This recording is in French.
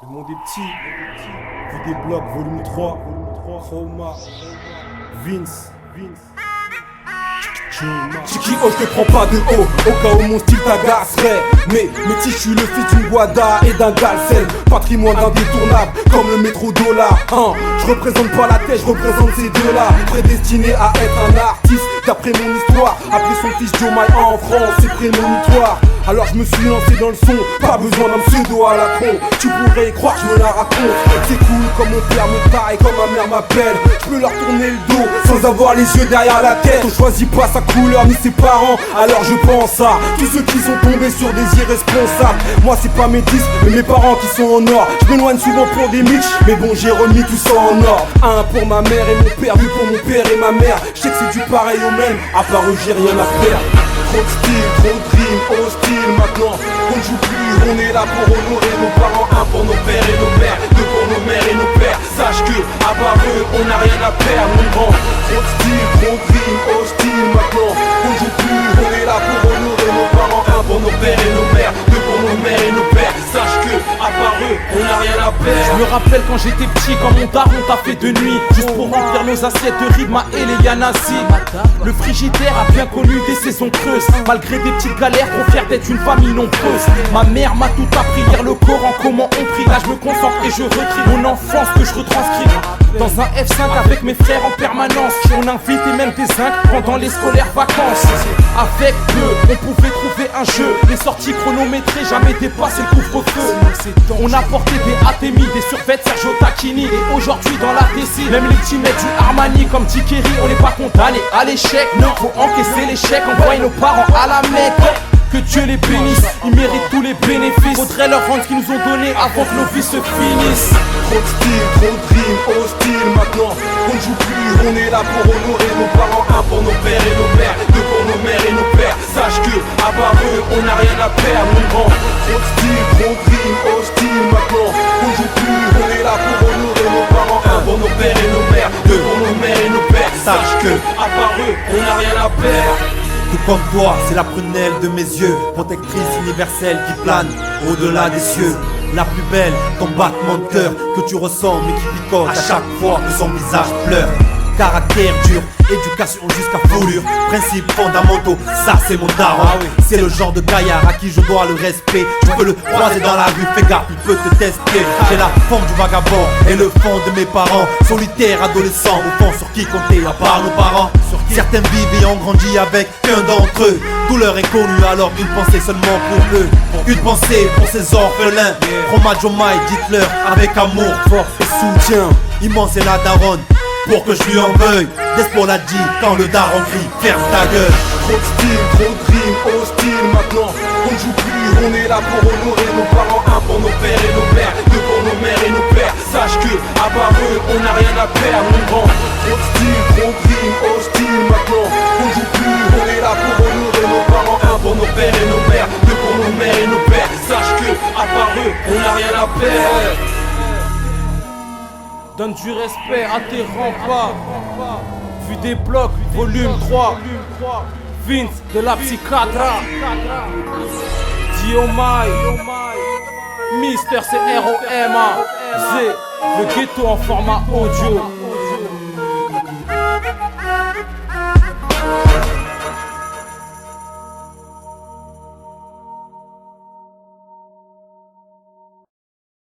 Le monde est petit. Vu des blocs, volume 3. Chroma. Vince. Chiki, oh, je te prends pas de haut, au cas où mon style t'agacerait. Mais si je suis le fils d'une Guada et d'un Galsen, patrimoine indétournable, comme le métro dollar. Je représente pas la tête, je représente ces deux-là. Prédestiné à être un artiste, d'après mon histoire. Appeler son fils Joe Mai en France, c'est prémonitoire. Alors je me suis lancé dans le son, pas besoin d'un pseudo à la con. Tu pourrais y croire, je me la raconte. C'est cool comme mon père me taille, comme ma mère m'appelle. Je peux leur tourner le dos, sans avoir les yeux derrière la tête. On choisit pas sa couleur ni ses parents, alors je pense à tous ceux qui sont tombés sur des irresponsables. Moi c'est pas mes disques, mais mes parents qui sont en or. Je m'éloigne souvent pour des mitch, mais bon j'ai remis tout ça en ordre. Un pour ma mère et mon père, deux pour mon père et ma mère. Je sais que c'est du pareil au même, à part eux j'ai rien à perdre. Trop de style, trop de dream, hostile maintenant. On ne joue plus, on est là pour honorer nos parents. Un pour nos pères et nos mères, deux pour nos mères et nos pères. Sache que, à part eux, on n'a rien à perdre, mon grand. Trop de style, trop de dream, hostile maintenant. On ne joue plus, on est là pour honorer nos parents. Un pour nos pères et nos mères, deux pour nos mères et nos pères. Sache que, à part eux, on n'a rien à perdre. Je me rappelle quand j'étais petit, quand mon daron t'a fait de nuit, juste pour remplir nos assiettes de riz, ma et les Yanassi. Le frigidaire a bien connu des saisons creuses. Malgré des petites galères, trop fier d'être une famille nombreuse. Ma mère m'a tout appris, lire le Coran, comment on prie. Là je me concentre et je recris mon enfance que je retranscris dans un F5 avec mes frères en permanence. On invitait même des zincs pendant les scolaires vacances. Avec eux, on pouvait trouver un jeu. Les sorties chronométrées, jamais dépassé le couvre-feu. On a porté des Atemi, des survêtes Sergio Tacchini. Et aujourd'hui dans la DC, même les teammates du Armani comme Dick Kerry, on n'est pas condamné à l'échec. Non, faut encaisser l'échec, envoyer nos parents à la Mecque. Que Dieu les bénisse, ils méritent tous les bénéfices. Faudrait leur rendre ce qu'ils nous ont donné avant que nos vies se finissent. Trop de style, trop de dream, hostile maintenant. On ne joue plus, on est là pour honorer nos parents. Un pour nos pères et nos mères, deux pour nos mères et nos pères. Sache que, à part eux, on n'a rien à perdre, mon grand. Trop de style, trop de dream, hostile maintenant. On ne joue plus, on est là pour honorer nos parents. Un pour nos pères et nos mères, deux pour nos mères et nos pères. Sache que, à part eux, on n'a rien à perdre. Tout comme toi, c'est la prunelle de mes yeux, protectrice universelle qui plane au-delà des cieux. La plus belle, ton battement de cœur que tu ressens mais qui picote à chaque fois que son visage pleure. Caractère dur, éducation jusqu'à foulure, principes fondamentaux, ça c'est mon daron. C'est le genre de gaillard à qui je dois le respect. Tu peux le croiser dans la rue, fais gaffe, il peut te tester. J'ai la forme du vagabond et le fond de mes parents. Solitaires, adolescents, au fond sur qui compter à part nos parents. Certains vivent et ont grandi avec qu'un d'entre eux. Douleur inconnue, alors une pensée seulement pour eux. Une pensée pour ces orphelins. Chroma, Joe Mai, dites-leur avec amour, force et soutien. Immense est la daronne, pour que je lui en veuille. Despo l'a dit quand le daron crie, ferme ta gueule. Trop de style, trop de dream, hostile maintenant. On ne joue plus, on est là pour honorer nos parents. Un pour nos pères et nos mères, deux pour nos mères et nos pères. Sache que, à part eux, on n'a rien à perdre, mon grand. Trop de style, trop de dream, hostile maintenant. On ne joue plus, on est là pour honorer nos parents. Un pour nos pères et nos mères, deux pour nos mères et nos pères. Sache que, à part eux, on n'a rien à perdre. Donne du respect à tes remparts. Vu des blocs, volume 3. Vince de la psychiatra. Joe Mai. Mister c'est ROMA. Z, le ghetto en format audio.